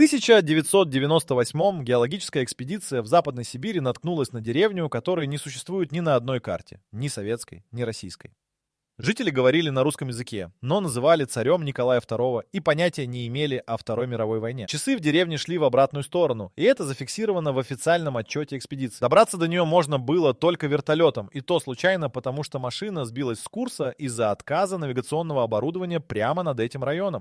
1998-м геологическая экспедиция в Западной Сибири наткнулась на деревню, которой не существует ни на одной карте, ни советской, ни российской. Жители говорили на русском языке, но называли царем Николая II и понятия не имели о Второй мировой войне. Часы в деревне шли в обратную сторону, и это зафиксировано в официальном отчете экспедиции. Добраться до нее можно было только вертолетом, и то случайно, потому что машина сбилась с курса из-за отказа навигационного оборудования прямо над этим районом.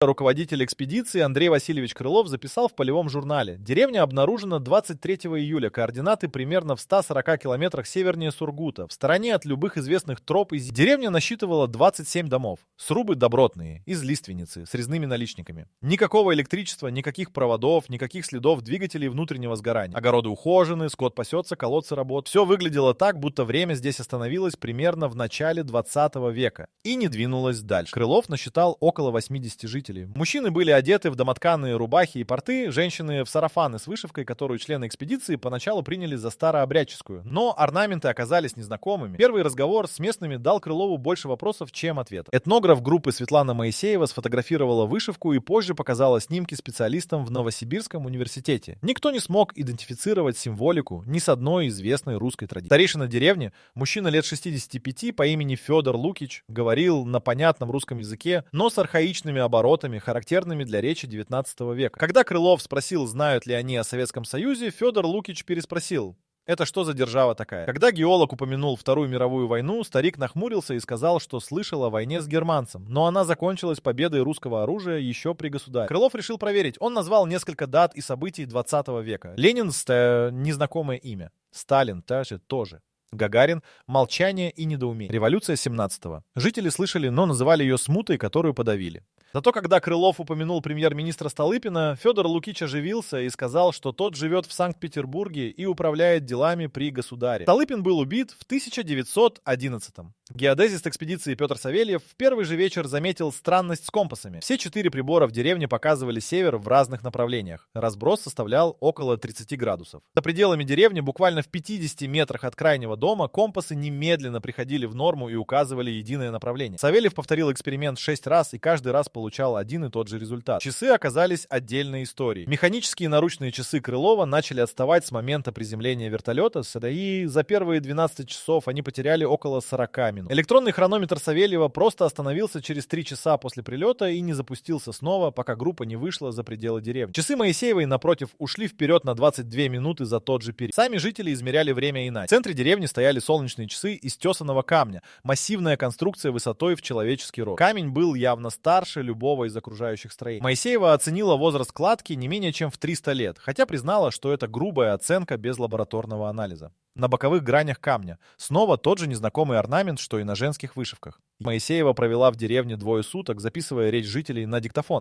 Руководитель экспедиции Андрей Васильевич Крылов записал в полевом журнале: деревня обнаружена 23 июля, координаты примерно в 140 километрах севернее Сургута, в стороне от любых известных троп. Деревня насчитывала 27 домов, срубы добротные, из лиственницы, с резными наличниками. Никакого электричества, никаких проводов, никаких следов двигателей внутреннего сгорания. Огороды ухожены, скот пасется, колодцы работают. Все выглядело так, будто время здесь остановилось примерно в начале 20 века и не двинулось дальше. Крылов насчитал около 80 жителей. Мужчины были одеты в домотканые рубахи и порты, женщины в сарафаны с вышивкой, которую члены экспедиции поначалу приняли за старообрядческую. Но орнаменты оказались незнакомыми. Первый разговор с местными дал Крылову больше вопросов, чем ответов. Этнограф группы Светлана Моисеева сфотографировала вышивку и позже показала снимки специалистам в Новосибирском университете. Никто не смог идентифицировать символику ни с одной известной русской традиции. Старейшина деревни, мужчина лет 65 по имени Федор Лукич, говорил на понятном русском языке, но с архаичными оборотами, характерными для речи XIX века. Когда Крылов спросил, знают ли они о Советском Союзе, Федор Лукич переспросил: это что за держава такая? Когда геолог упомянул Вторую мировую войну, старик нахмурился и сказал, что слышал о войне с германцем, но она закончилась победой русского оружия еще при государе. Крылов решил проверить. Он назвал несколько дат и событий 20 века. Ленин — незнакомое имя. Сталин тоже. Гагарин — молчание и недоумение. Революция 17-го. Жители слышали, но называли ее смутой, которую подавили. Зато когда Крылов упомянул премьер-министра Столыпина, Федор Лукич оживился и сказал, что тот живет в Санкт-Петербурге и управляет делами при государе. Столыпин был убит в 1911-м. Геодезист экспедиции Петр Савельев в первый же вечер заметил странность с компасами. Все 4 прибора в деревне показывали север в разных направлениях. Разброс составлял около 30 градусов. За пределами деревни, буквально в 50 метрах от крайнего дома, компасы немедленно приходили в норму и указывали единое направление. Савельев повторил эксперимент 6 раз и каждый раз получал один и тот же результат. Часы оказались отдельной историей. Механические наручные часы Крылова начали отставать с момента приземления вертолета, и за первые 12 часов они потеряли около 40 минут. Электронный хронометр Савельева просто остановился через 3 часа после прилета и не запустился снова, пока группа не вышла за пределы деревни. Часы Моисеевой, напротив, ушли вперед на 22 минуты за тот же период. Сами жители измеряли время иначе. В центре деревни стояли солнечные часы из тесаного камня, массивная конструкция высотой в человеческий рост. Камень был явно старше любого из окружающих строений. Моисеева оценила возраст кладки не менее чем в 300 лет, хотя признала, что это грубая оценка без лабораторного анализа. На боковых гранях камня снова тот же незнакомый орнамент, что и на женских вышивках. Моисеева провела в деревне 2 суток, записывая речь жителей на диктофон.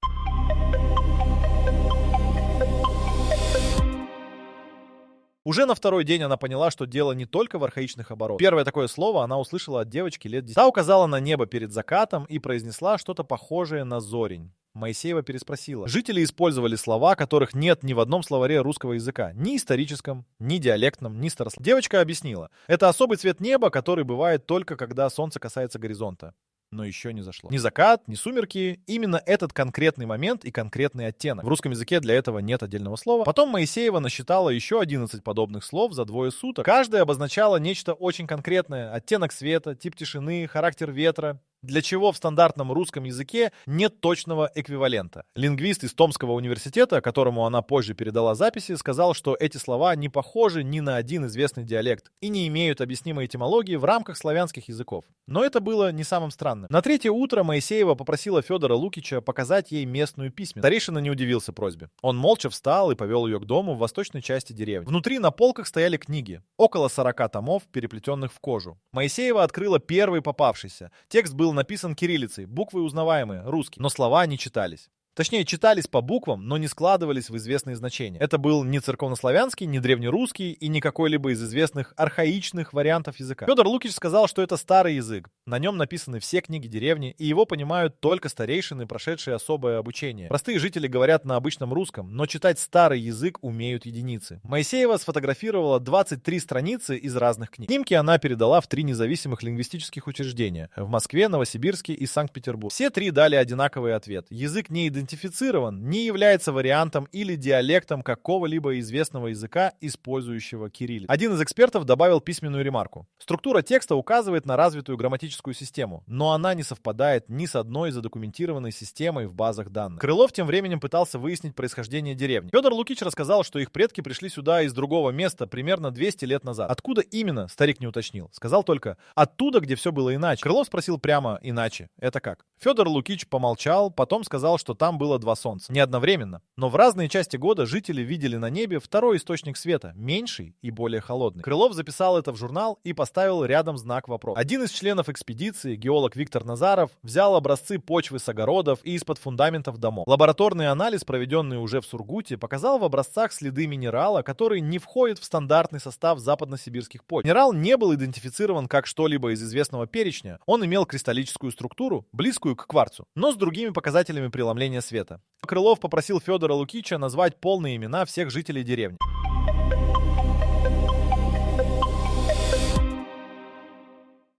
Уже на второй день она поняла, что дело не только в архаичных оборотах. Первое такое слово она услышала от девочки лет 10. Та указала на небо перед закатом и произнесла что-то похожее на зорень. Моисеева переспросила. Жители использовали слова, которых нет ни в одном словаре русского языка. Ни историческом, ни диалектном, ни старославном. Девочка объяснила. Это особый цвет неба, который бывает только когда солнце касается горизонта. Но еще не зашло. Ни закат, ни сумерки. Именно этот конкретный момент и конкретный оттенок. В русском языке для этого нет отдельного слова. Потом Моисеева насчитала еще 11 подобных слов за 2 суток. Каждое обозначало нечто очень конкретное. Оттенок света, тип тишины, характер ветра. Для чего в стандартном русском языке нет точного эквивалента. Лингвист из Томского университета, которому она позже передала записи, сказал, что эти слова не похожи ни на один известный диалект и не имеют объяснимой этимологии в рамках славянских языков. Но это было не самым странным. На 3-е утро Моисеева попросила Федора Лукича показать ей местную письменность. Старейшина не удивился просьбе. Он молча встал и повел ее к дому в восточной части деревни. Внутри на полках стояли книги. Около 40 томов, переплетенных в кожу. Моисеева открыла первый попавшийся. Текст был написан кириллицей, буквы узнаваемые, русские, но слова не читались. Точнее, читались по буквам, но не складывались в известные значения. Это был не церковнославянский, не древнерусский и не какой-либо из известных архаичных вариантов языка. Федор Лукич сказал, что это старый язык. На нем написаны все книги деревни, и его понимают только старейшины, прошедшие особое обучение. Простые жители говорят на обычном русском, но читать старый язык умеют единицы. Моисеева сфотографировала 23 страницы из разных книг. Снимки она передала в 3 независимых лингвистических учреждения – в Москве, Новосибирске и Санкт-Петербурге. Все 3 дали одинаковый ответ. Язык не идентифицирован, не является вариантом или диалектом какого-либо известного языка, использующего кириллицу. Один из экспертов добавил письменную ремарку. Структура текста указывает на развитую грамматическую систему, но она не совпадает ни с одной задокументированной системой в базах данных. Крылов тем временем пытался выяснить происхождение деревни. Федор Лукич рассказал, что их предки пришли сюда из другого места примерно 200 лет назад. Откуда именно, старик не уточнил. Сказал только «оттуда, где все было иначе». Крылов спросил прямо «иначе». Это как? Федор Лукич помолчал, потом сказал, что там было 2 солнца. Не одновременно, но в разные части года жители видели на небе второй источник света, меньший и более холодный. Крылов записал это в журнал и поставил рядом знак вопроса. Один из членов экспедиции, геолог Виктор Назаров, взял образцы почвы с огородов и из-под фундаментов домов. Лабораторный анализ, проведенный уже в Сургуте, показал в образцах следы минерала, который не входит в стандартный состав западносибирских почв. Минерал не был идентифицирован как что-либо из известного перечня, он имел кристаллическую структуру, близкую к кварцу, но с другими показателями преломления света. Крылов попросил Федора Лукича назвать полные имена всех жителей деревни.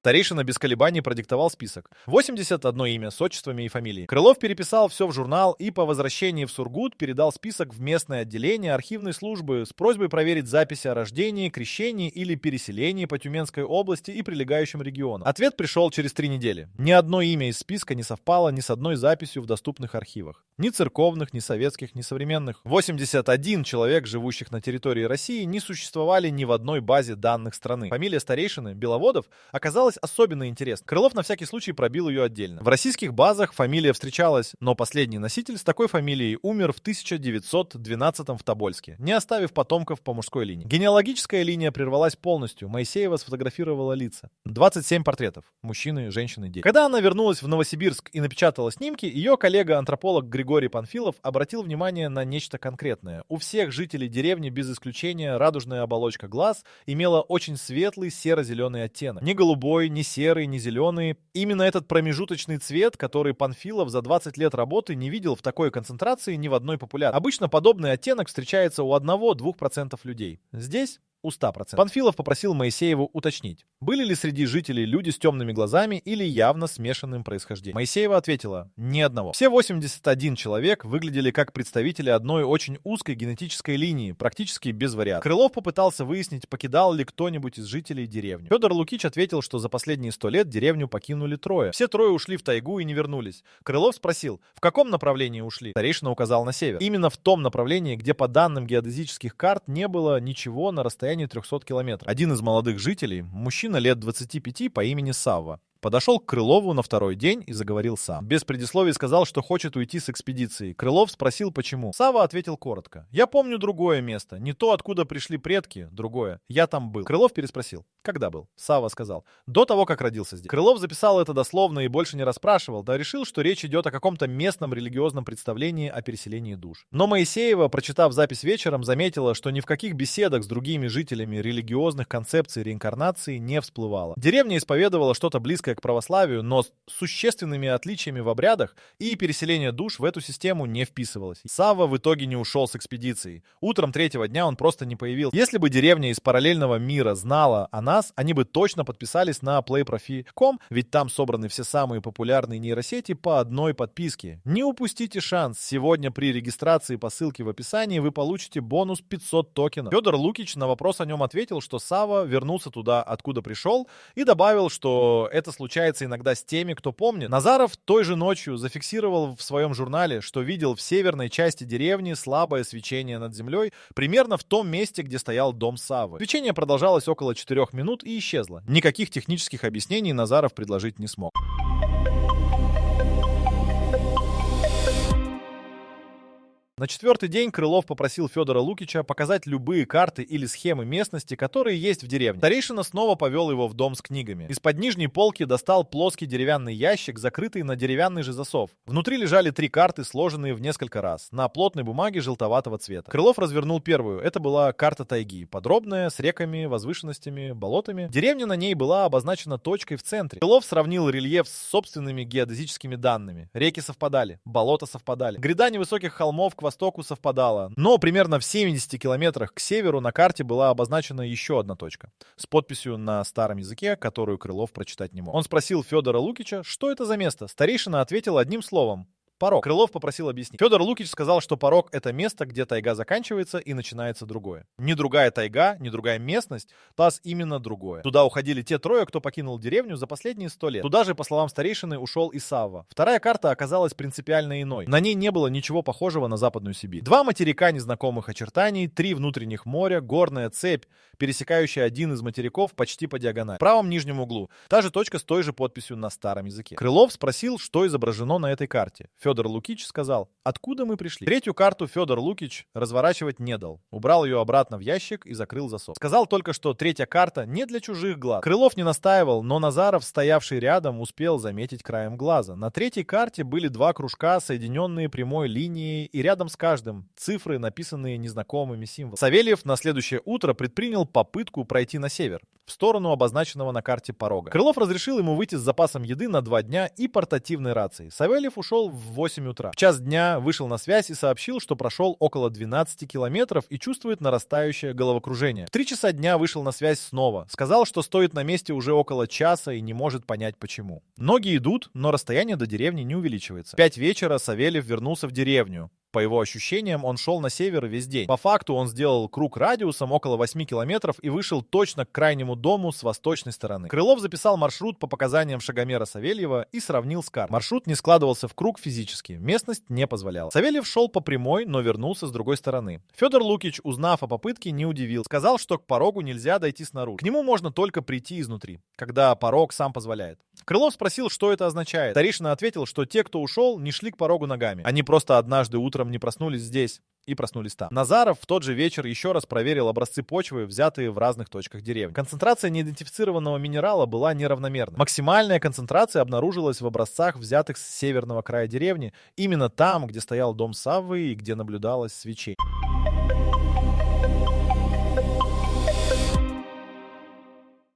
Старейшина без колебаний продиктовал список. 81 имя с отчествами и фамилией. Крылов переписал все в журнал и по возвращении в Сургут передал список в местное отделение архивной службы с просьбой проверить записи о рождении, крещении или переселении по Тюменской области и прилегающим регионам. Ответ пришел через 3 недели. Ни одно имя из списка не совпало ни с одной записью в доступных архивах. Ни церковных, ни советских, ни современных. 81 человек, живущих на территории России, не существовали ни в одной базе данных страны. Фамилия старейшины, Беловодов, оказалась особенно интересной. Крылов на всякий случай пробил ее отдельно. В российских базах фамилия встречалась, но последний носитель с такой фамилией умер в 1912 в Тобольске, не оставив потомков по мужской линии. Генеалогическая линия прервалась полностью. Моисеева сфотографировала лица. 27 портретов. Мужчины, женщины, дети. Когда она вернулась в Новосибирск и напечатала снимки, ее коллега-антрополог Григорий Панфилов обратил внимание на нечто конкретное. У всех жителей деревни без исключения радужная оболочка глаз имела очень светлый серо-зеленый оттенок. Не голубой, не серый, не зеленый. Именно этот промежуточный цвет, который Панфилов за 20 лет работы не видел в такой концентрации ни в одной популяции. Обычно подобный оттенок встречается у 1-2% людей. Здесь у 100%. Панфилов попросил Моисееву уточнить, были ли среди жителей люди с темными глазами или явно смешанным происхождением. Моисеева ответила, ни одного. Все 81 человек выглядели как представители одной очень узкой генетической линии, практически без вариаций. Крылов попытался выяснить, покидал ли кто-нибудь из жителей деревню. Федор Лукич ответил, что за последние 100 лет деревню покинули 3. Все 3 ушли в тайгу и не вернулись. Крылов спросил, в каком направлении ушли? Старейшина указал на север. Именно в том направлении, где по данным геодезических карт не было ничего на расстоянии 300 километров. Один из молодых жителей, мужчина лет 25 по имени Савва, подошел к Крылову на 2-й день и заговорил сам. Без предисловий сказал, что хочет уйти с экспедиции. Крылов спросил, почему. Савва ответил коротко. «Я помню другое место. Не то, откуда пришли предки, другое. Я там был». Крылов переспросил. «Когда был?» Савва сказал. «До того, как родился здесь». Крылов записал это дословно и больше не расспрашивал, да решил, что речь идет о каком-то местном религиозном представлении о переселении душ. Но Моисеева, прочитав запись вечером, заметила, что ни в каких беседах с другими жителями религиозных концепций реинкарнации не всплывало. Деревня исповедовала что-то близкое к православию, но с существенными отличиями в обрядах, и переселение душ в эту систему не вписывалось. Савва в итоге не ушел с экспедицией. Утром 3-го дня он просто не появился. Если бы деревня из параллельного мира знала о нас, они бы точно подписались на playprofi.com, ведь там собраны все самые популярные нейросети по одной подписке. Не упустите шанс. Сегодня при регистрации по ссылке в описании вы получите бонус 500 токенов. Федор Лукич на вопрос о нем ответил, что Савва вернулся туда, откуда пришел, и добавил, что это случается иногда с теми, кто помнит. Назаров той же ночью зафиксировал в своем журнале, что видел в северной части деревни слабое свечение над землей, примерно в том месте, где стоял дом Саввы. Свечение продолжалось около 4 минут и исчезло. Никаких технических объяснений Назаров предложить не смог. На четвертый день Крылов попросил Федора Лукича показать любые карты или схемы местности, которые есть в деревне. Старейшина снова повел его в дом с книгами. Из-под нижней полки достал плоский деревянный ящик, закрытый на деревянный же засов. Внутри лежали 3 карты, сложенные в несколько раз, на плотной бумаге желтоватого цвета. Крылов развернул первую. Это была карта тайги, подробная, с реками, возвышенностями, болотами. Деревня на ней была обозначена точкой в центре. Крылов сравнил рельеф с собственными геодезическими данными. Реки совпадали, болота совпадали. Гряда невысоких холмов к востоку совпадала, но примерно в 70 километрах к северу на карте была обозначена еще одна точка с подписью на старом языке, которую Крылов прочитать не мог. Он спросил Федора Лукича, что это за место. Старейшина ответил одним словом: порог. Крылов попросил объяснить. Федор Лукич сказал, что порог — это место, где тайга заканчивается и начинается другое. Не другая тайга, не другая местность, таз именно другое. Туда уходили те 3, кто покинул деревню за последние 100 лет. Туда же, по словам старейшины, ушел и Савва. Вторая карта оказалась принципиально иной. На ней не было ничего похожего на Западную Сибирь. 2 материка незнакомых очертаний, 3 внутренних моря, горная цепь, пересекающая один из материков почти по диагонали. В правом нижнем углу та же точка с той же подписью на старом языке. Крылов спросил, что изображено на этой карте. Федор Лукич сказал: откуда мы пришли? Третью карту Федор Лукич разворачивать не дал. Убрал ее обратно в ящик и закрыл засов. Сказал только, что третья карта не для чужих глаз. Крылов не настаивал, но Назаров, стоявший рядом, успел заметить краем глаза. На третьей карте были 2 кружка, соединенные прямой линией, и рядом с каждым цифры, написанные незнакомыми символами. Савельев на следующее утро предпринял попытку пройти на север, в сторону обозначенного на карте порога. Крылов разрешил ему выйти с запасом еды на 2 дня и портативной рацией. Савельев ушел в 8 утра. В час дня вышел на связь и сообщил, что прошел около 12 километров и чувствует нарастающее головокружение. В 3 часа дня вышел на связь снова. Сказал, что стоит на месте уже около часа и не может понять почему. Ноги идут, но расстояние до деревни не увеличивается. В 5 вечера Савельев вернулся в деревню. По его ощущениям, он шел на север весь день. По факту он сделал круг радиусом около 8 километров и вышел точно к крайнему дому с восточной стороны. Крылов записал маршрут по показаниям шагомера Савельева и сравнил с картой. Маршрут не складывался в круг физически, местность не позволяла. Савельев шел по прямой, но вернулся с другой стороны. Федор Лукич, узнав о попытке, не удивился. Сказал, что к порогу нельзя дойти снаружи. К нему можно только прийти изнутри, когда порог сам позволяет. Крылов спросил, что это означает. Старейшина ответил, что те, кто ушел, не шли к порогу ногами. Они просто однажды утром не проснулись здесь и проснулись там. Назаров в тот же вечер еще раз проверил образцы почвы, взятые в разных точках деревни. Концентрация неидентифицированного минерала была неравномерна. Максимальная концентрация обнаружилась в образцах, взятых с северного края деревни, именно там, где стоял дом Саввы и где наблюдалось свечение.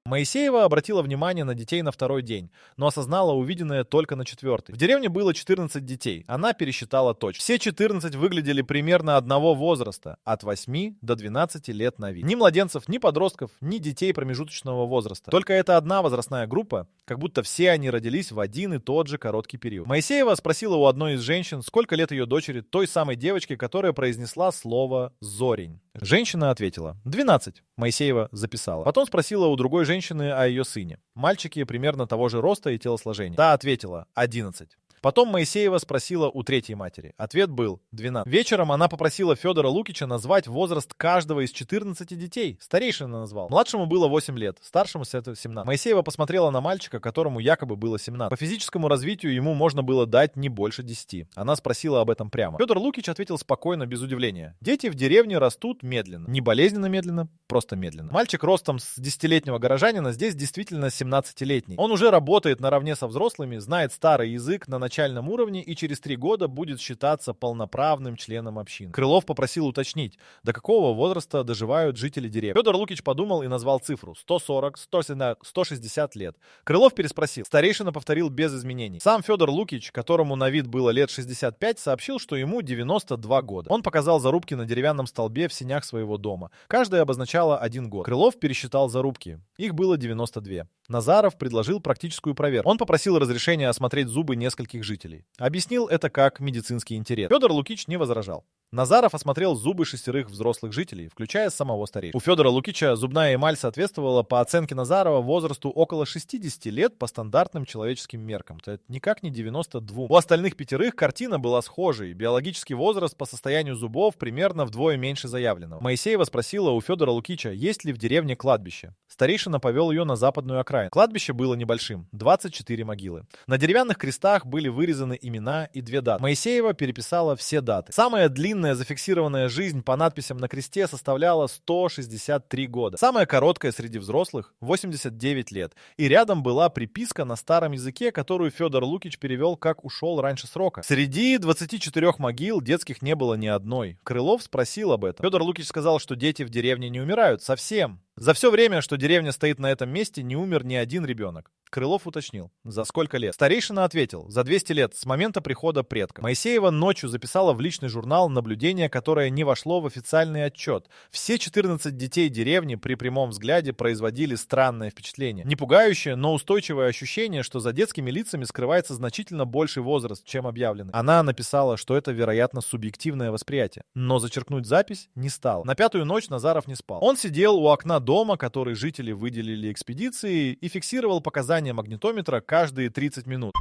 Моисеева обратила внимание на детей на 2-й день, но осознала увиденное только на 4-й. В деревне было 14 детей. Она пересчитала точно. Все 14 выглядели примерно одного возраста, от 8 до 12 лет на вид. Ни младенцев, ни подростков, ни детей промежуточного возраста. Только эта одна возрастная группа, как будто все они родились в один и тот же короткий период. Моисеева спросила у одной из женщин, сколько лет ее дочери, той самой девочке, которая произнесла слово «зорень». Женщина ответила: 12. Моисеева записала. Потом спросила у другой женщины о ее сыне. Мальчики примерно того же роста и телосложения. Та ответила: 11. Потом Моисеева спросила у третьей матери. Ответ был 12. Вечером она попросила Федора Лукича назвать возраст каждого из 14 детей. Старейшина назвал. Младшему было 8 лет, старшему 17. Моисеева посмотрела на мальчика, которому якобы было 17. По физическому развитию ему можно было дать не больше 10. Она спросила об этом прямо. Федор Лукич ответил спокойно, без удивления. Дети в деревне растут медленно. Не болезненно медленно, просто медленно. Мальчик ростом с 10-летнего горожанина здесь действительно 17-летний. Он уже работает наравне со взрослыми, знает старый язык на начальном уровне и через 3 года будет считаться полноправным членом общины. Крылов попросил уточнить, до какого возраста доживают жители деревни. Федор Лукич подумал и назвал цифру: 140, 160 лет. Крылов переспросил. Старейшина повторил без изменений. Сам Федор Лукич, которому на вид было лет 65, сообщил, что ему 92 года. Он показал зарубки на деревянном столбе в сенях своего дома. Каждая обозначала 1 год. Крылов пересчитал зарубки. Их было 92. Назаров предложил практическую проверку. Он попросил разрешения осмотреть зубы нескольких жителей. Объяснил это как медицинский интерес. Федор Лукич не возражал. Назаров осмотрел зубы 6 взрослых жителей, включая самого старейшину. У Федора Лукича зубная эмаль соответствовала, по оценке Назарова, возрасту около 60 лет по стандартным человеческим меркам. Это никак не 92. У остальных 5 картина была схожей. Биологический возраст по состоянию зубов примерно вдвое меньше заявленного. Моисеева спросила у Федора Лукича, есть ли в деревне кладбище. Старейшина повел ее на западную окраину. окраин. Кладбище было небольшим — 24 могилы. На деревянных крестах были вырезаны имена и 2 даты. Моисеева переписала все даты. Самая длинная зафиксированная жизнь по надписям на кресте составляла 163 года. Самая короткая среди взрослых — 89 лет. И рядом была приписка на старом языке, которую Федор Лукич перевел как «ушел раньше срока». Среди 24 могил детских не было ни одной. Крылов спросил об этом. Федор Лукич сказал, что дети в деревне не умирают совсем. За все время, что деревня стоит на этом месте, не умер ни один ребенок. Крылов уточнил: за сколько лет? Старейшина ответил: за 200 лет с момента прихода предка. Моисеева ночью записала в личный журнал наблюдение, которое не вошло в официальный отчет. Все 14 детей деревни при прямом взгляде производили странное впечатление. Не пугающее, но устойчивое ощущение, что за детскими лицами скрывается значительно больший возраст, чем объявленный. Она написала, что это, вероятно, субъективное восприятие. Но зачеркнуть запись не стала. На 5-ю ночь Назаров не спал. Он сидел у окна дома, который жители выделили экспедиции, и фиксировал показания магнитометра каждые 30 минут.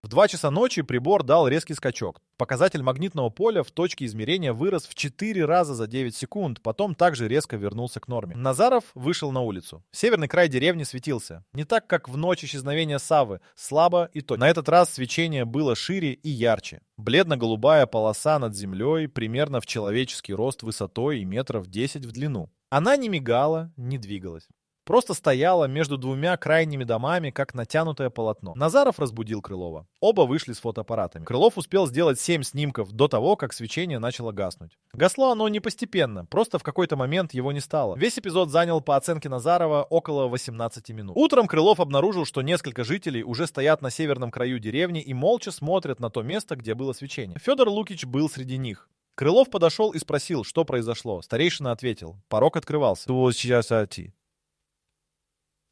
В 2 часа ночи прибор дал резкий скачок. Показатель магнитного поля в точке измерения вырос в 4 раза за 9 секунд, потом также резко вернулся к норме. Назаров вышел на улицу. Северный край деревни светился. Не так, как в ночь исчезновения Саввы, слабо и точно. На этот раз свечение было шире и ярче. Бледно-голубая полоса над землей, примерно в человеческий рост высотой и метров 10 в длину. Она не мигала, не двигалась. Просто стояла между 2 крайними домами, как натянутое полотно. Назаров разбудил Крылова. Оба вышли с фотоаппаратами. Крылов успел сделать 7 снимков до того, как свечение начало гаснуть. Гасло оно не постепенно, просто в какой-то момент его не стало. Весь эпизод занял, по оценке Назарова, около 18 минут. Утром Крылов обнаружил, что несколько жителей уже стоят на северном краю деревни и молча смотрят на то место, где было свечение. Федор Лукич был среди них. Крылов подошел и спросил, что произошло. Старейшина ответил: порог открывался.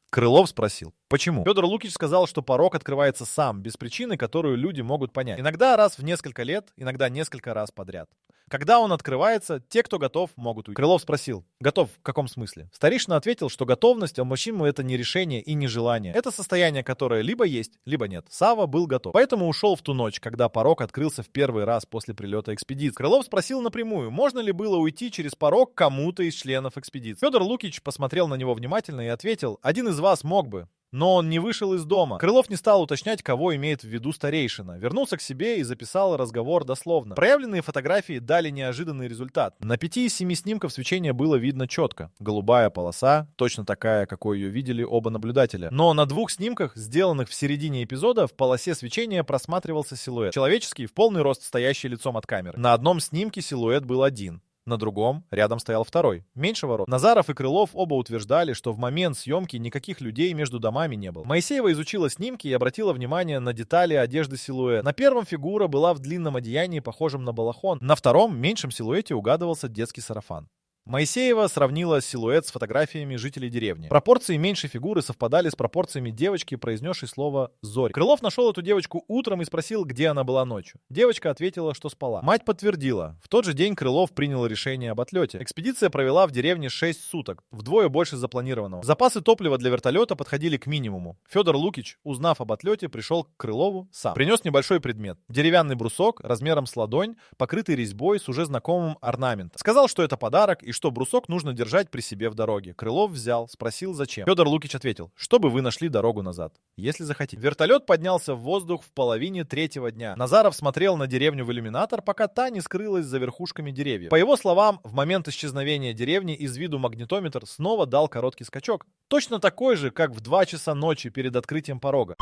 Крылов спросил: почему? Федор Лукич сказал, что порог открывается сам, без причины, которую люди могут понять. Иногда раз в несколько лет, иногда несколько раз подряд. Когда он открывается, те, кто готов, могут уйти. Крылов спросил: готов в каком смысле? Старейшина ответил, что готовность у мужчин — это не решение и не желание. Это состояние, которое либо есть, либо нет. Савва был готов. Поэтому ушел в ту ночь, когда порог открылся в первый раз после прилета экспедиции. Крылов спросил напрямую, можно ли было уйти через порог кому-то из членов экспедиции. Федор Лукич посмотрел на него внимательно и ответил: один из вас мог бы. Но он не вышел из дома. Крылов не стал уточнять, кого имеет в виду старейшина. Вернулся к себе и записал разговор дословно. Проявленные фотографии дали неожиданный результат. На 5 из 7 снимков свечение было видно четко. Голубая полоса, точно такая, какой ее видели оба наблюдателя. Но на 2 снимках, сделанных в середине эпизода, в полосе свечения просматривался силуэт. Человеческий, в полный рост, стоящий лицом от камеры. На одном снимке силуэт был один. На другом рядом стоял второй, меньшего роста. Назаров и Крылов оба утверждали, что в момент съемки никаких людей между домами не было. Моисеева изучила снимки и обратила внимание на детали одежды силуэта. На первом фигура была в длинном одеянии, похожем на балахон. На втором, меньшем силуэте, угадывался детский сарафан. Моисеева сравнила силуэт с фотографиями жителей деревни. Пропорции меньшей фигуры совпадали с пропорциями девочки, произнесшей слово «Зорь». Крылов нашел эту девочку утром и спросил, где она была ночью. Девочка ответила, что спала. Мать подтвердила. В тот же день Крылов принял решение об отлете. Экспедиция провела в деревне 6 суток, вдвое больше запланированного. Запасы топлива для вертолета подходили к минимуму. Федор Лукич, узнав об отлете, пришел к Крылову сам. Принес небольшой предмет. Деревянный брусок размером с ладонь, покрытый резьбой с уже знакомым орнаментом. Сказал, что это подарок и что брусок нужно держать при себе в дороге. Крылов взял, спросил, зачем. Федор Лукич ответил: чтобы вы нашли дорогу назад, если захотите. Вертолет поднялся в воздух в половине 3-го дня. Назаров смотрел на деревню в иллюминатор, пока та не скрылась за верхушками деревьев. По его словам, в момент исчезновения деревни из виду магнитометр снова дал короткий скачок. Точно такой же, как в 2 часа ночи перед открытием порога.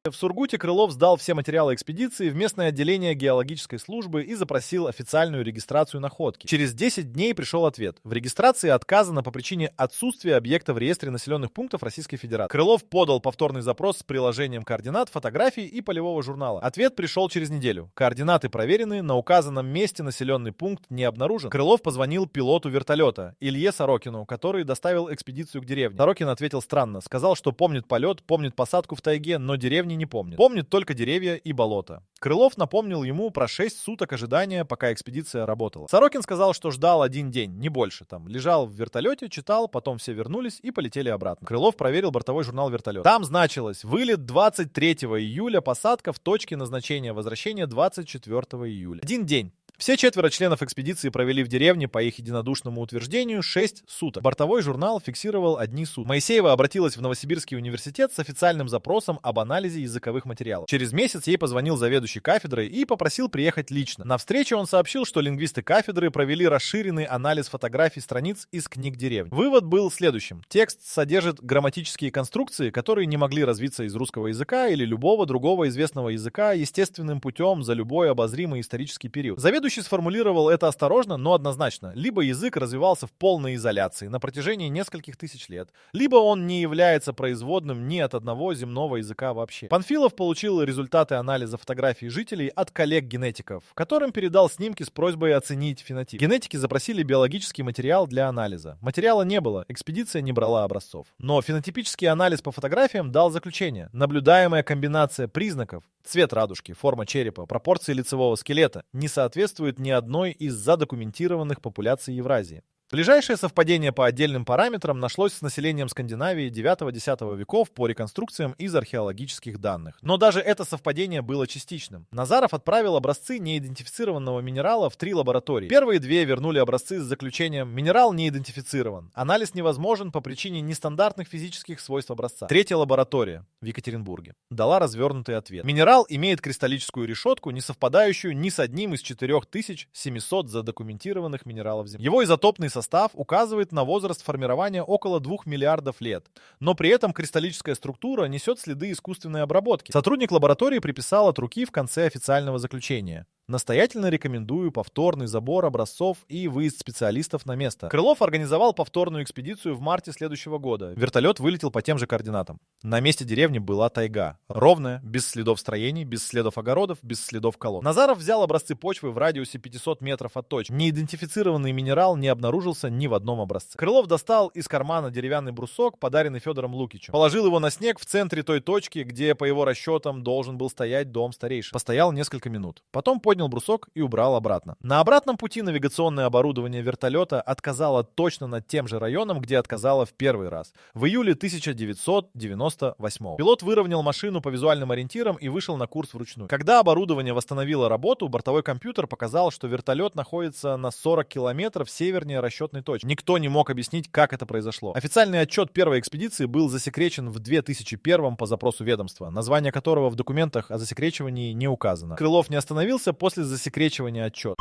В Сургуте Крылов сдал все материалы экспедиции в местное отделение геологической службы и запросил официальную регистрацию находки. Через 10 дней пришел ответ. В регистрации отказано по причине отсутствия объекта в реестре населенных пунктов Российской Федерации. Крылов подал повторный запрос с приложением координат, фотографий и полевого журнала. Ответ пришел через неделю. Координаты проверены, на указанном месте населенный пункт не обнаружен. Крылов позвонил пилоту вертолета Илье Сорокину, который доставил экспедицию к деревне. Сорокин ответил странно. Сказал, что помнит полет, помнит посадку в тайге, но деревни не помнит. Помнит только деревья и болото. Крылов напомнил ему про 6 суток ожидания, пока экспедиция работала. Сорокин сказал, что ждал 1 день, не больше. Там лежал в вертолете, читал, потом все вернулись и полетели обратно. Крылов проверил бортовой журнал вертолета. Там значилось: вылет 23 июля, посадка в точке назначения, возвращение 24 июля. 1 день. Все 4 членов экспедиции провели в деревне, по их единодушному утверждению, 6 суток. Бортовой журнал фиксировал 1 сутки. Моисеева обратилась в Новосибирский университет с официальным запросом об анализе языковых материалов. Через месяц ей позвонил заведующий кафедрой и попросил приехать лично. На встрече он сообщил, что лингвисты кафедры провели расширенный анализ фотографий страниц из книг деревни. Вывод был следующим: текст содержит грамматические конструкции, которые не могли развиться из русского языка или любого другого известного языка естественным путем за любой обозримый исторический период. Заведующий сформулировал это осторожно, но однозначно. Либо язык развивался в полной изоляции на протяжении нескольких тысяч лет, либо он не является производным ни от одного земного языка вообще. Панфилов получил результаты анализа фотографий жителей от коллег-генетиков, которым передал снимки с просьбой оценить фенотип. Генетики запросили биологический материал для анализа. Материала не было, экспедиция не брала образцов. Но фенотипический анализ по фотографиям дал заключение: наблюдаемая комбинация признаков — цвет радужки, форма черепа, пропорции лицевого скелета — не соответствует ни одной из задокументированных популяций Евразии. Ближайшее совпадение по отдельным параметрам нашлось с населением Скандинавии IX-X веков по реконструкциям из археологических данных. Но даже это совпадение было частичным. Назаров отправил образцы неидентифицированного минерала в 3 лаборатории. Первые 2 вернули образцы с заключением: минерал не идентифицирован. Анализ невозможен по причине нестандартных физических свойств образца. 3-я лаборатория в Екатеринбурге дала развернутый ответ: минерал имеет кристаллическую решетку, не совпадающую ни с одним из 4700 задокументированных минералов Земли. Его изотопный состав указывает на возраст формирования около 2 миллиардов лет, но при этом кристаллическая структура несет следы искусственной обработки. Сотрудник лаборатории приписал от руки в конце официального заключения: настоятельно рекомендую повторный забор образцов и выезд специалистов на место. Крылов организовал повторную экспедицию в марте следующего года. Вертолет вылетел по тем же координатам. На месте деревни была тайга. Ровная, без следов строений, без следов огородов, без следов колонн. Назаров взял образцы почвы в радиусе 500 метров от точки. Неидентифицированный минерал не обнаружился ни в одном образце. Крылов достал из кармана деревянный брусок, подаренный Федором Лукичем. Положил его на снег в центре той точки, где, по его расчетам, должен был стоять дом старейшин. Постоял несколько минут. Потом поднял брусок и убрал обратно. На обратном пути навигационное оборудование вертолета отказало точно над тем же районом, где отказало в первый раз. В июле 1998. Пилот выровнял машину по визуальным ориентирам и вышел на курс вручную. Когда оборудование восстановило работу, бортовой компьютер показал, что вертолет находится на 40 километров севернее расчетной точки. Никто не мог объяснить, как это произошло. Официальный отчет первой экспедиции был засекречен в 2001 по запросу ведомства, название которого в документах о засекречивании не указано. Крылов не остановился после засекречивания отчета.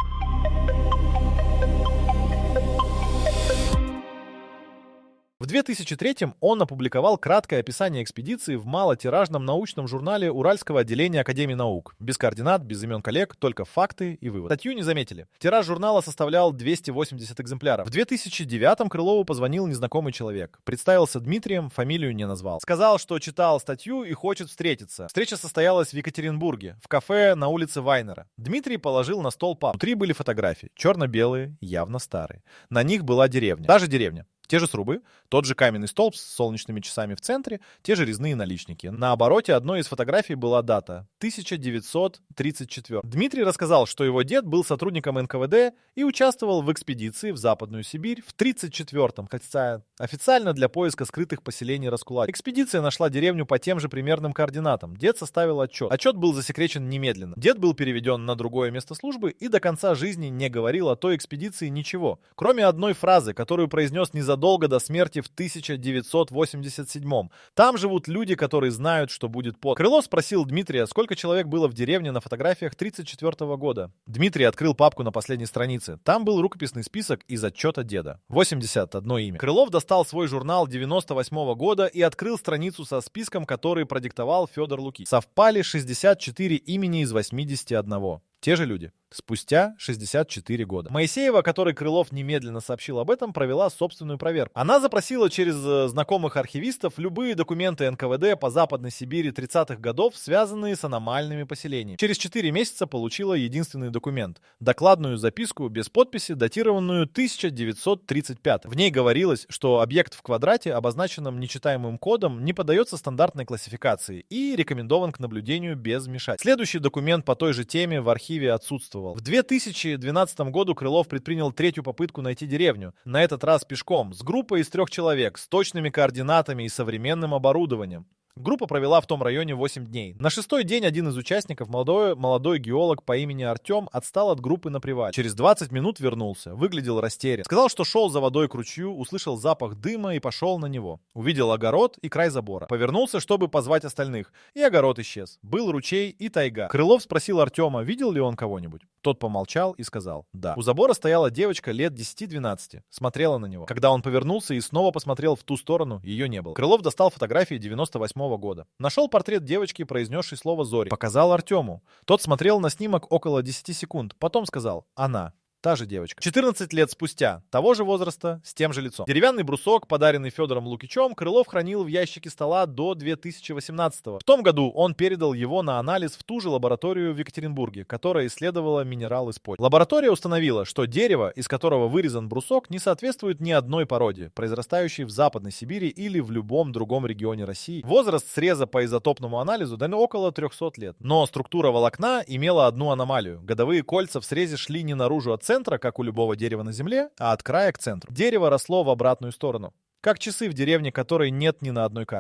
В 2003-м он опубликовал краткое описание экспедиции в малотиражном научном журнале Уральского отделения Академии наук. Без координат, без имен коллег, только факты и выводы. Статью не заметили. Тираж журнала составлял 280 экземпляров. В 2009-м Крылову позвонил незнакомый человек. Представился Дмитрием, фамилию не назвал. Сказал, что читал статью и хочет встретиться. Встреча состоялась в Екатеринбурге, в кафе на улице Вайнера. Дмитрий положил на стол папку. Внутри были фотографии. Черно-белые, явно старые. На них была деревня. Та же деревня. Те же срубы, тот же каменный столб с солнечными часами в центре, те же резные наличники. На обороте одной из фотографий была дата — 1934. Дмитрий рассказал, что его дед был сотрудником НКВД и участвовал в экспедиции в Западную Сибирь в 1934-м, хотя официально для поиска скрытых поселений раскулачей. Экспедиция нашла деревню по тем же примерным координатам. Дед составил отчет. Отчет был засекречен немедленно. Дед был переведен на другое место службы и до конца жизни не говорил о той экспедиции ничего, кроме одной фразы, которую произнес незадолго до смерти в 1987-м. Там живут люди, которые знают, что будет после. Крылов спросил Дмитрия, сколько человек было в деревне на фотографиях 1934 года. Дмитрий открыл папку на последней странице. Там был рукописный список из отчета деда. 81 имя. Крылов достал свой журнал 98 года и открыл страницу со списком, который продиктовал Федор Лукич. Совпали 64 имени из 81. Те же люди. Спустя 64 года. Моисеева, которой Крылов немедленно сообщил об этом, провела собственную проверку. Она запросила через знакомых архивистов любые документы НКВД по Западной Сибири 30-х годов, связанные с аномальными поселениями. Через 4 месяца получила единственный документ – докладную записку без подписи, датированную 1935. В ней говорилось, что объект в квадрате, обозначенном нечитаемым кодом, не поддается стандартной классификации и рекомендован к наблюдению без вмешательства. Следующий документ по той же теме в архиве отсутствовал. В 2012 году Крылов предпринял третью попытку найти деревню, на этот раз пешком, с группой из 3 человек, с точными координатами и современным оборудованием. Группа провела в том районе 8 дней. На 6-й день один из участников, молодой геолог по имени Артем, отстал от группы на привале. Через 20 минут вернулся, выглядел растерян. Сказал, что шел за водой к ручью, услышал запах дыма и пошел на него. Увидел огород и край забора. Повернулся, чтобы позвать остальных, и огород исчез. Был ручей и тайга. Крылов спросил Артема, видел ли он кого-нибудь. Тот помолчал и сказал «да». У забора стояла девочка лет 10-12, смотрела на него. Когда он повернулся и снова посмотрел в ту сторону, ее не было. Крылов достал фотографии 98-го года. Нашел портрет девочки, произнесшей слово «Зори». Показал Артему. Тот смотрел на снимок около 10 секунд. Потом сказал «она». Та же девочка. 14 лет спустя, того же возраста, с тем же лицом. Деревянный брусок, подаренный Федором Лукичем, Крылов хранил в ящике стола до 2018-го. В том году он передал его на анализ в ту же лабораторию в Екатеринбурге, которая исследовала минерал из почвы. Лаборатория установила, что дерево, из которого вырезан брусок, не соответствует ни одной породе, произрастающей в Западной Сибири или в любом другом регионе России. Возраст среза по изотопному анализу дал около 300 лет. Но структура волокна имела одну аномалию. Годовые кольца в срезе шли не наружу от центра, как у любого дерева на земле, а от края к центру. Дерево росло в обратную сторону. Как часы в деревне, которой нет ни на одной карте.